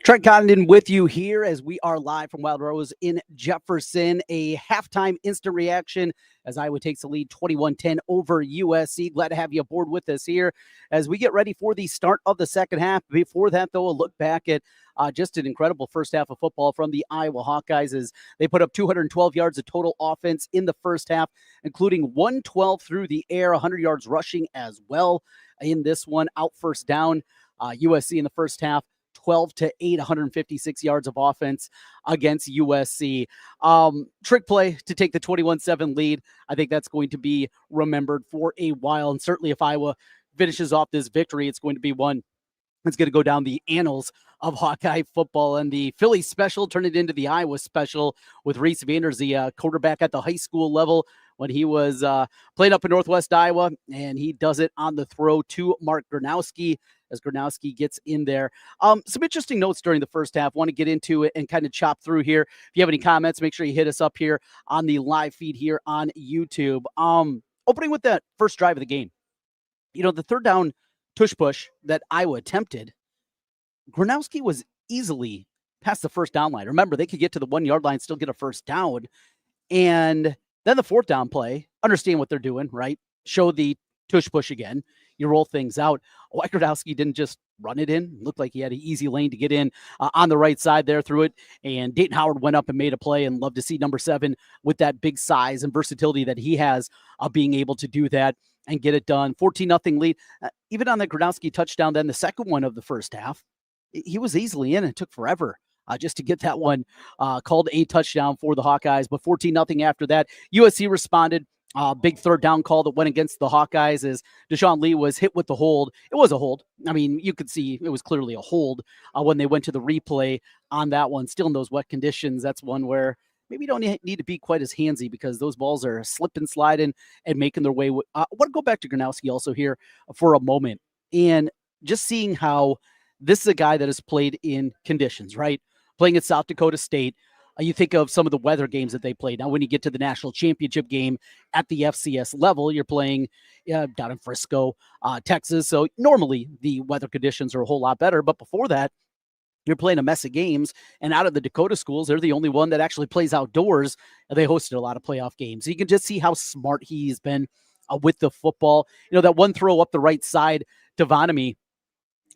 Trent Condon with you here as we are live from Wild Rose in Jefferson. A halftime instant reaction as Iowa takes the lead 21-10 over USC. Glad to have you aboard with us here as we get ready for the start of the second half. Before that, though, a look back at just an incredible first half of football from the Iowa Hawkeyes as they put up 212 yards of total offense in the first half, including 112 through the air, 100 yards rushing as well in this one. Out first down, USC in the first half. 12-8, 156 yards of offense against USC. Trick play to take the 21-7 lead. I think that's going to be remembered for a while. And certainly if Iowa finishes off this victory, it's going to be one that's going to go down the annals of Hawkeye football. And the Philly special turned it into the Iowa special with Reese Vanders, the quarterback at the high school level when he was playing up in Northwest Iowa. And he does it on the throw to Mark Gronowski as Gronowski gets in there. Some interesting notes during the first half. Want to get into it and kind of chop through here. If you have any comments, make sure you hit us up here on the live feed here on YouTube. Opening with that first drive of the game. You know, the third down tush push that Iowa attempted, Gronowski was easily past the first down line. Remember, they could get to the 1 yard line, still get a first down. And then the fourth down play, understand what they're doing, right? Show the tush push again. You roll things out. Why Gronowski didn't just run it in. Looked like he had an easy lane to get in on the right side there through it. And Dayton Howard went up and made a play, and love to see number 7 with that big size and versatility that he has being able to do that and get it done. 14-0 lead. Even on the Gronowski touchdown, then the second one of the first half, he was easily in. It took forever just to get that one called a touchdown for the Hawkeyes. But 14-0 after that, USC responded. Big third down call that went against the Hawkeyes as Deshaun Lee was hit with the hold. It was a hold. I mean, you could see it was clearly a hold when they went to the replay on that one. Still in those wet conditions, that's one where maybe you don't need to be quite as handsy because those balls are slipping, sliding, and making their way. I want to go back to Gronowski also here for a moment and just seeing how this is a guy that has played in conditions, right? Playing at South Dakota State. You think of some of the weather games that they played. Now, when you get to the national championship game at the FCS level, you're playing down in Frisco, Texas. So normally the weather conditions are a whole lot better. But before that, you're playing a mess of games. And out of the Dakota schools, they're the only one that actually plays outdoors. They hosted a lot of playoff games. So you can just see how smart he's been with the football. You know, that one throw up the right side to Vanami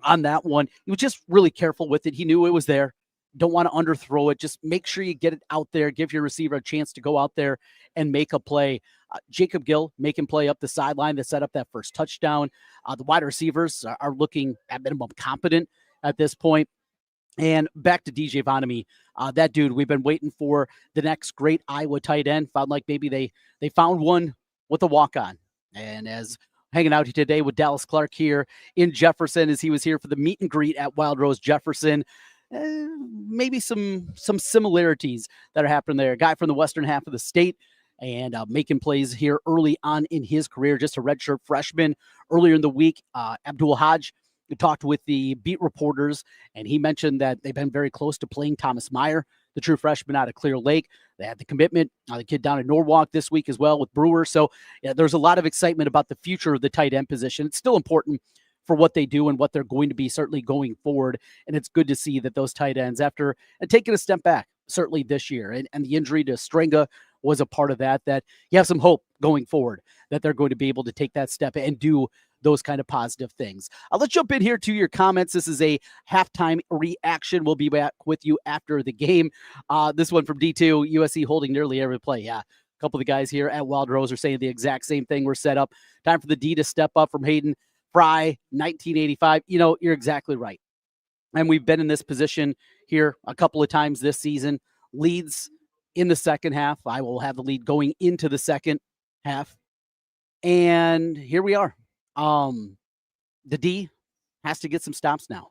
on that one, he was just really careful with it. He knew it was there. Don't want to underthrow it. Just make sure you get it out there. Give your receiver a chance to go out there and make a play. Jacob Gill making play up the sideline to set up that first touchdown. The wide receivers are looking at minimum competent at this point. And back to DJ Vanami, that dude we've been waiting for, the next great Iowa tight end. Found like maybe they found one with a walk-on. And as hanging out today with Dallas Clark here in Jefferson as he was here for the meet and greet at Wild Rose Jefferson. Maybe some similarities that are happening there. A guy from the western half of the state and making plays here early on in his career, just a redshirt freshman. Earlier in the week, Abdul Hodge talked with the beat reporters, and he mentioned that they've been very close to playing Thomas Meyer, the true freshman out of Clear Lake. They had the commitment, the kid down in Norwalk this week as well with Brewer. So yeah, there's a lot of excitement about the future of the tight end position. It's still important for what they do and what they're going to be certainly going forward. And it's good to see that those tight ends, after taking a step back, certainly this year, and the injury to Strenga was a part of that you have some hope going forward that they're going to be able to take that step and do those kind of positive things. Let's jump in here to your comments. This is a halftime reaction. We'll be back with you after the game. This one from D2, USC holding nearly every play. Yeah. A couple of the guys here at Wild Rose are saying the exact same thing. We're set up. Time for the D to step up from Hayden Fry, 1985. You know, you're exactly right. And we've been in this position here a couple of times this season. Leads in the second half. I will have the lead going into the second half. And here we are. The D has to get some stops now.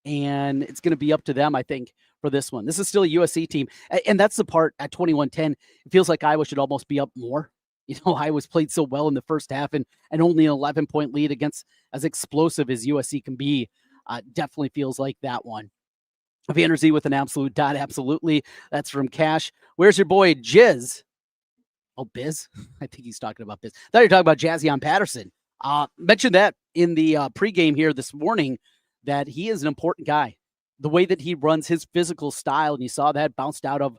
And it's going to be up to them, I think, for this one. This is still a USC team. And that's the part at 21-10. It feels like Iowa should almost be up more. You know, Iowa's played so well in the first half and only an 11-point lead against as explosive as USC can be. Definitely feels like that one. Vander Z with an absolute dot. Absolutely. That's from Cash. Where's your boy Jizz? Oh, Biz? I think he's talking about Biz. I thought you were talking about Jazzion Patterson. Mentioned that in the pregame here this morning that he is an important guy the way that he runs his physical style, and you saw that bounced out of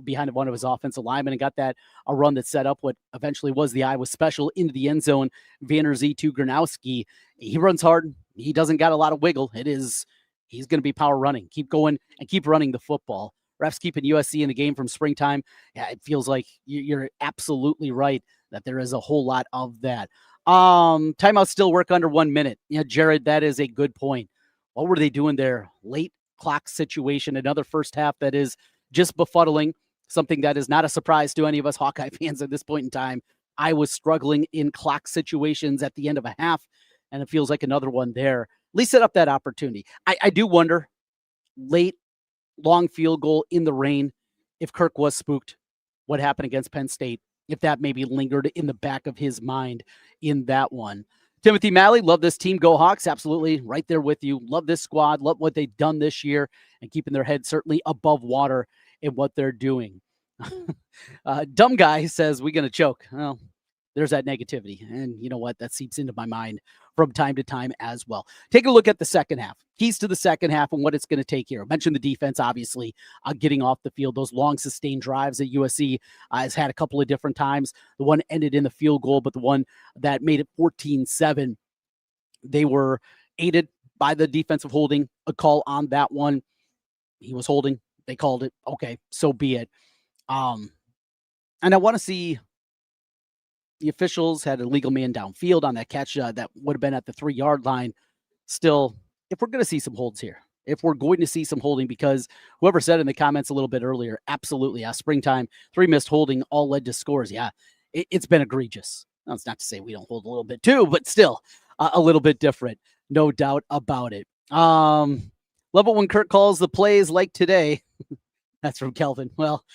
behind one of his offensive linemen and got that a run that set up what eventually was the Iowa special into the end zone. Vanner Z to Gronowski. He runs hard. He doesn't got a lot of wiggle. He's going to be power running. Keep going and keep running the football. Refs keeping USC in the game from springtime. Yeah, it feels like you're absolutely right that there is a whole lot of that. Timeouts still work under 1 minute. Yeah, Jared, that is a good point. What were they doing there? Late clock situation, another first half that is just befuddling, something that is not a surprise to any of us Hawkeye fans at this point in time. I was struggling in clock situations at the end of a half, and it feels like another one there. At least set up that opportunity. I do wonder, late, long field goal in the rain, if Kirk was spooked, what happened against Penn State, if that maybe lingered in the back of his mind in that one. Timothy Malley, love this team. Go Hawks. Absolutely. Right there with you. Love this squad. Love what they've done this year and keeping their head certainly above water in what they're doing. Dumb guy says, we're going to choke. Well, there's that negativity. And you know what? That seeps into my mind from time to time as well. Take a look at the second half. Keys to the second half and what it's going to take here. I mentioned the defense, obviously, getting off the field. Those long sustained drives that USC has had a couple of different times. The one ended in the field goal, but the one that made it 14-7, they were aided by the defensive holding. A call on that one. He was holding. They called it. Okay, so be it. And I want to see. The officials had a legal man downfield on that catch that would have been at the 3-yard line. Still, if we're going to see some holds here, if we're going to see some holding, because whoever said in the comments a little bit earlier, absolutely, springtime, 3 missed holding all led to scores. Yeah, it's been egregious. Now, it's not to say we don't hold a little bit too, but still a little bit different, no doubt about it. Love it when Kirk calls the plays like today. That's from Kelvin. Well,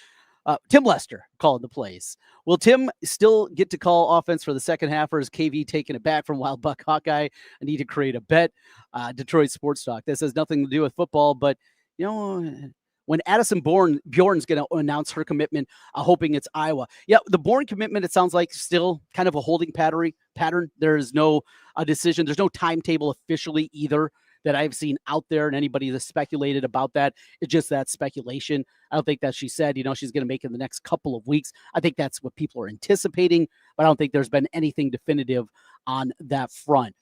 Tim Lester called the plays. Will Tim still get to call offense for the second half, or is KV taking it back from Wild Buck Hawkeye? I need to create a bet. Detroit Sports Talk. This has nothing to do with football, but, you know, when Addison Bjorn's going to announce her commitment, hoping it's Iowa. Yeah, the Bourne commitment, it sounds like still kind of a holding pattern. There is no decision. There's no timetable officially either that I've seen out there, and anybody that's speculated about that, it's just that speculation. I don't think that she said, she's going to make it in the next couple of weeks. I think that's what people are anticipating, but I don't think there's been anything definitive on that front.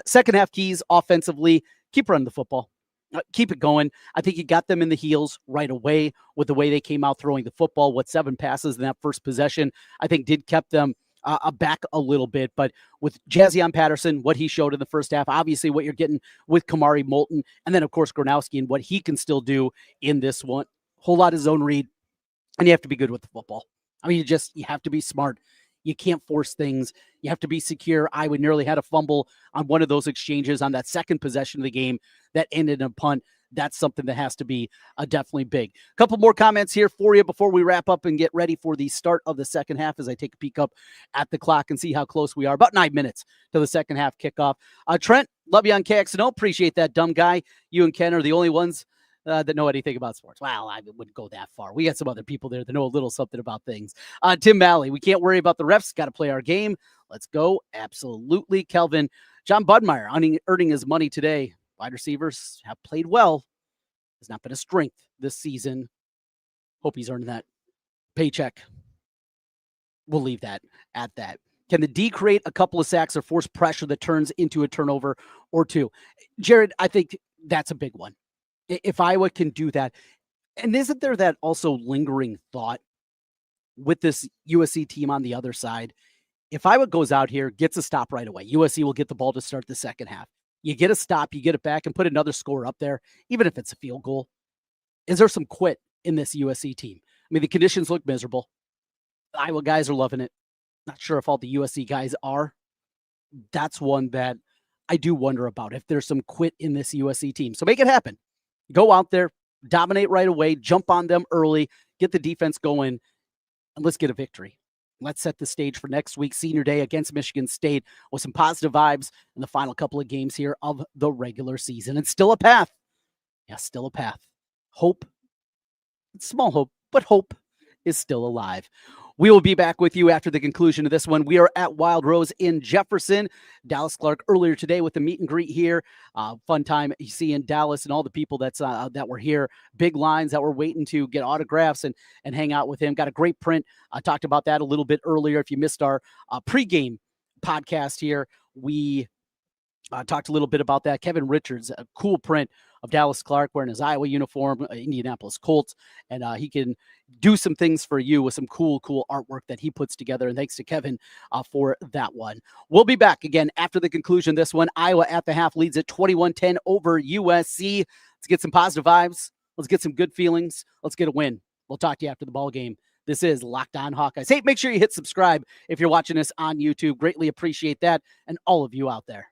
Second half keys offensively, keep running the football. Keep it going. I think you got them in the heels right away with the way they came out throwing the football. 7 passes in that first possession, I think did kept them back a little bit, but with Jazzion Patterson, what he showed in the first half, obviously what you're getting with Kamari Moulton, and then of course Gronowski and what he can still do in this one, whole lot of zone read, and you have to be good with the football. I mean, you have to be smart. You can't force things. You have to be secure. I would nearly had a fumble on one of those exchanges on that second possession of the game that ended in a punt. That's something that has to be definitely big. A couple more comments here for you before we wrap up and get ready for the start of the second half as I take a peek up at the clock and see how close we are. About 9 minutes to the second half kickoff. Trent, love you on KXNO. Appreciate that, dumb guy. You and Ken are the only ones that know anything about sports. Well, I wouldn't go that far. We got some other people there that know a little something about things. Tim Malley, we can't worry about the refs. Got to play our game. Let's go. Absolutely. Kelvin, John Budmeyer earning his money today. Wide receivers have played well. Has not been a strength this season. Hope he's earned that paycheck. We'll leave that at that. Can the D create a couple of sacks or force pressure that turns into a turnover or two? Jared, I think that's a big one. If Iowa can do that. And isn't there that also lingering thought with this USC team on the other side? If Iowa goes out here, gets a stop right away, USC will get the ball to start the second half. You get a stop, you get it back, and put another score up there, even if it's a field goal. Is there some quit in this USC team? I mean, the conditions look miserable. The Iowa guys are loving it. Not sure if all the USC guys are. That's one that I do wonder about, if there's some quit in this USC team. So make it happen. Go out there, dominate right away, jump on them early, get the defense going, and let's get a victory. Let's set the stage for next week's senior day against Michigan State with some positive vibes in the final couple of games here of the regular season. It's still a path. Yeah, still a path. Hope. It's small hope, but hope is still alive. We will be back with you after the conclusion of this one. We are at Wild Rose in Jefferson. Dallas Clark earlier today with the meet and greet here. Fun time seeing Dallas and all the people that were here. Big lines that were waiting to get autographs and hang out with him. Got a great print. I talked about that a little bit earlier. If you missed our pregame podcast here, we talked a little bit about that. Kevin Richards, a cool print of Dallas Clark wearing his Iowa uniform, Indianapolis Colts, and he can do some things for you with some cool artwork that he puts together. And thanks to Kevin for that one. We'll be back again after the conclusion of this one. Iowa at the half leads at 21-10 over USC. Let's get some positive vibes. Let's get some good feelings. Let's get a win. We'll talk to you after the ball game. This is Locked On Hawkeyes. Hey, make sure you hit subscribe if you're watching us on YouTube. Greatly appreciate that, and all of you out there.